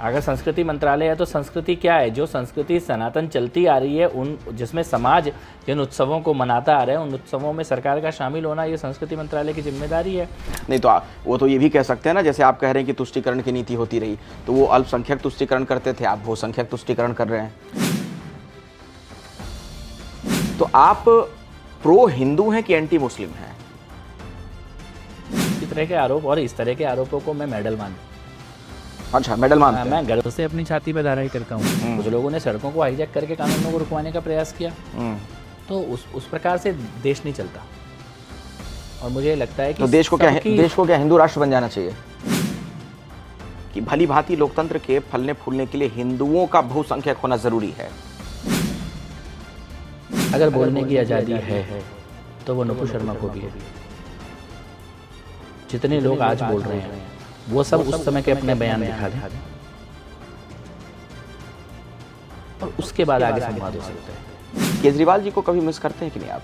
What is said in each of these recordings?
अगर संस्कृति मंत्रालय है तो संस्कृति क्या है? जो संस्कृति सनातन चलती आ रही है, उन जिसमें समाज जिन उत्सवों को मनाता आ रहा है, उन उत्सवों में सरकार का शामिल होना ये संस्कृति मंत्रालय की जिम्मेदारी है। नहीं तो वो तो ये भी कह सकते हैं ना, जैसे आप कह रहे हैं कि तुष्टीकरण की नीति होती रही, तो वो अल्पसंख्यक तुष्टीकरण करते थे, आप बहुसंख्यक तुष्टीकरण कर रहे हैं। तो आप प्रो हिंदू हैं कि एंटी मुस्लिम हैं? इस तरह के आरोप और इस तरह के आरोपों को मैं मेडल मानता हूं। अच्छा, मेडल मानते हैं। मैं गर्व से अपनी छाती पर धाराई करता हूँ। कुछ लोगों ने सड़कों को हाईजैक करके कानूनों को रुकवाने का प्रयास किया, तो उस प्रकार से देश नहीं चलता। और मुझे लगता है कि तो देश को क्या हिंदू राष्ट्र बन जाना चाहिए? कि भली भांति लोकतंत्र के फलने फूलने के लिए हिंदुओं का बहुसंख्यक होना जरूरी है। अगर बोलने की आज़ादी है तो वो नुपुर शर्मा को भी है। जितने लोग आज बोल रहे हैं वो सब उस समय के अपने बयान दिखा दें और उसके बाद आगे संवाद हो सकता है। केजरीवाल जी को कभी मिस करते हैं कि नहीं आप?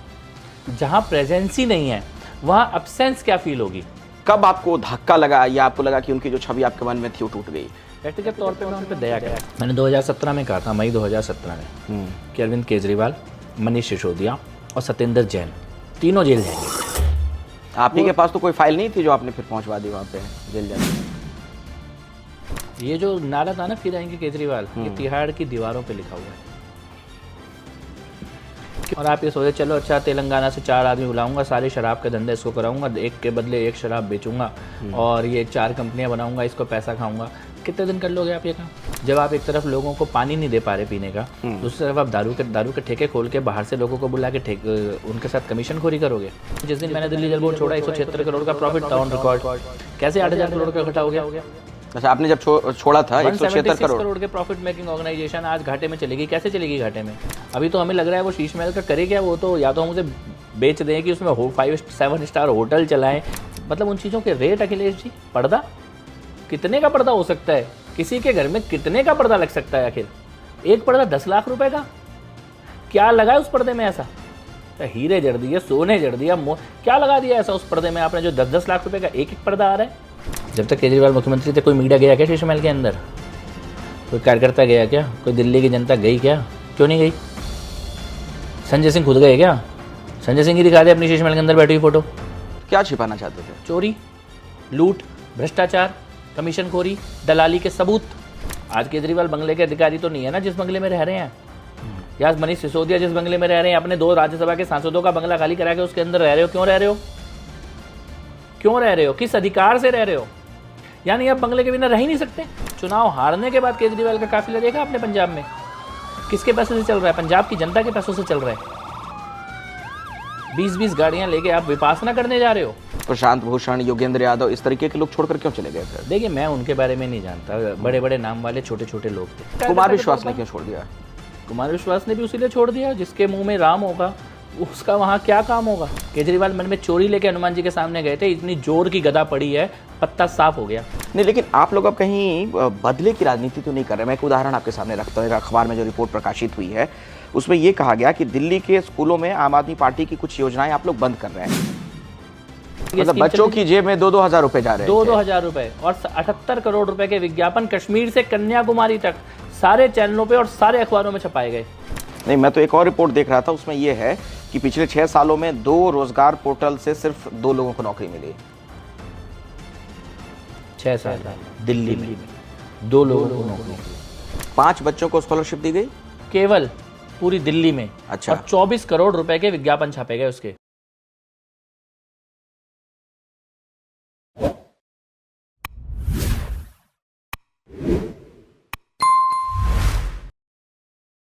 जहां प्रेजेंस ही नहीं है वहां अब्सेंस क्या फील होगी? कब आपको धक्का लगा या आपको लगा कि उनकी जो छवि आपके मन में थी वो टूट गई? व्यक्तिगत तौर पे मैं उन पर दया किया। मैंने 2017 में कहा था, मई 2017 में, कि अरविंद केजरीवाल, मनीष सिसोदिया और सत्येंद्र जैन तीनों जेल जाएंगे। आप ही के पास तो कोई फाइल नहीं थी जो आपने फिर पहुंचवा दी वहां पे जेल जाने? ये जो नारा था ना, फिर आएंगे केजरीवाल, ये तिहाड़ की दीवारों पे लिखा हुआ है। और आप ये सोचे चलो अच्छा, तेलंगाना से 4 आदमी बुलाऊंगा, सारे शराब के धंधे इसको कराऊंगा, एक के बदले एक शराब बेचूंगा और ये 4 कंपनियां बनाऊंगा, इसको पैसा खाऊंगा। कितने दिन कर लोगे आप ये काम? जब आप एक तरफ लोगों को पानी नहीं दे पा रहे पीने का, दूसरी तरफ आप दारू के ठेके खोल के बाहर से लोगों को बुला के उनके साथ कमीशन खोरी करोगे। जिस दिन मैंने दिल्ली जल बोर्ड छोड़ा, 176 करोड़ का प्रॉफिट था ऑन रिकॉर्ड। कैसे 8000 करोड़ का घटा हो गया? अच्छा, आपने जब छोड़ा था 176 करोड़ के प्रॉफिट मेकिंग ऑर्गेनाइजेशन आज घाटे में चलेगी। कैसे चलेगी घाटे में? अभी तो हमें लग रहा है वो शीश महल का करे क्या, वो तो या तो हम उसे बेच दें कि उसमें 5-7 स्टार होटल चलाएं। मतलब उन चीज़ों के रेट, अखिलेश जी, पर्दा कितने का पर्दा हो सकता है? किसी के घर में कितने का पर्दा लग सकता है? आखिर एक पर्दा 10 लाख रुपए का क्या लगा है उस पर्दे में? ऐसा हीरे जड़ दिए, सोने जड़ दिया, क्या लगा दिया ऐसा उस पर्दे में आपने जो 10-10 लाख रुपए का एक पर्दा आ रहा है? जब तक केजरीवाल मुख्यमंत्री थे कोई मीडिया गया क्या शीश महल के अंदर? कोई कार्यकर्ता गया क्या? कोई दिल्ली की जनता गई क्या? क्यों नहीं गई? संजय सिंह खुद गए क्या? संजय सिंह ही दिखा दे अपनी शीश महल के अंदर बैठी हुई फोटो। क्या छिपाना चाहते थे? चोरी, लूट, भ्रष्टाचार, कमीशनखोरी, दलाली के सबूत। आज केजरीवाल बंगले के अधिकारी तो नहीं है ना जिस बंगले में रह रहे हैं, या मनीष सिसोदिया जिस बंगले में रह रहे हैं, अपने 2 राज्यसभा के सांसदों का बंगला खाली करा के उसके अंदर रह रहे हो। क्यों रह रहे हो? क्यों रह रहे हो? किस अधिकार से रह रहे हो? यानी आप बंगले के बिना रह ही नहीं सकते। चुनाव हारने के बाद केजरीवाल का काफिला देखा आपने पंजाब में? किसके पैसों से चल रहा है? पंजाब की जनता के पैसों से चल रहा है। 20-20 गाड़ियां लेके आप विपासना करने जा रहे हो। प्रशांत भूषण, योगेंद्र यादव, इस तरीके के लोग छोड़कर क्यों चले गए थे? देखिए, मैं उनके बारे में नहीं जानता, बड़े बड़े नाम वाले छोटे छोटे लोग थे। कुमार विश्वास ने क्यों छोड़ दिया? कुमार विश्वास ने भी उसीलिए छोड़ दिया, जिसके मुंह में राम होगा उसका वहाँ क्या काम होगा। केजरीवाल मन में चोरी लेके हनुमान जी के सामने गए थे, इतनी जोर की गदा पड़ी है, पत्ता साफ हो गया। नहीं, लेकिन आप लोग अब कहीं बदले की राजनीति तो नहीं कर रहे। मैं एक उदाहरण आपके सामने रखता हूँ। अखबार में जो रिपोर्ट प्रकाशित हुई है उसमें यह कहा गया कि दिल्ली के स्कूलों में आम आदमी पार्टी की कुछ योजनाएं आप लोग बंद कर रहे हैं। मतलब बच्चों की जेब में 2-2 हज़ार रुपए जा रहे हैं। 2-2 हज़ार रुपए और 78 करोड़ रुपए के विज्ञापन कश्मीर से कन्याकुमारी तक सारे चैनलों पे और सारे अखबारों में छपाए गए। नहीं, मैं तो एक और रिपोर्ट देख रहा था, उसमें यह है कि पिछले 6 सालों में 2 रोजगार पोर्टल से सिर्फ 2 लोगों को नौकरी मिली। 6 साल दिल्ली में 2 लोगों को नौकरी, 5 बच्चों को स्कॉलरशिप दी गई केवल पूरी दिल्ली में। अच्छा। और 24 करोड़ रुपए के विज्ञापन छापे गए उसके।